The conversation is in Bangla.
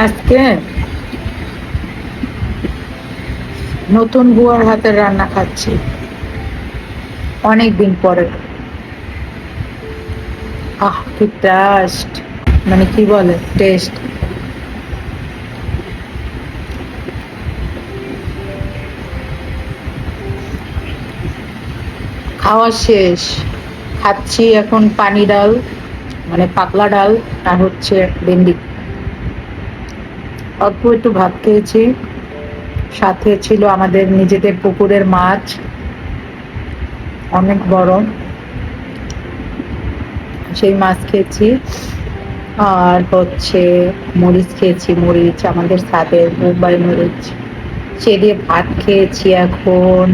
আজকে নতুন বুয়ার হাতের রান্না খাচ্ছি অনেকদিন পরে। কি টেস্ট, মানে কি বলে টেস্ট। খাওয়া শেষ, খাচ্ছি এখন পানি ডাল, মানে পাতলা ডাল, আর হচ্ছে ভেন্ডি। অল্প একটু ভাত খেয়েছি, সাথে ছিল আমাদের নিজেদের পুকুরের মাছ, অনেক বড়, সেই মাছ খেয়েছি। আর হচ্ছে মরিচ খেয়েছি, মরিচ আমাদের ছাদের মুম্বাই মরিচ, সে দিয়ে ভাত খেয়েছি এখন।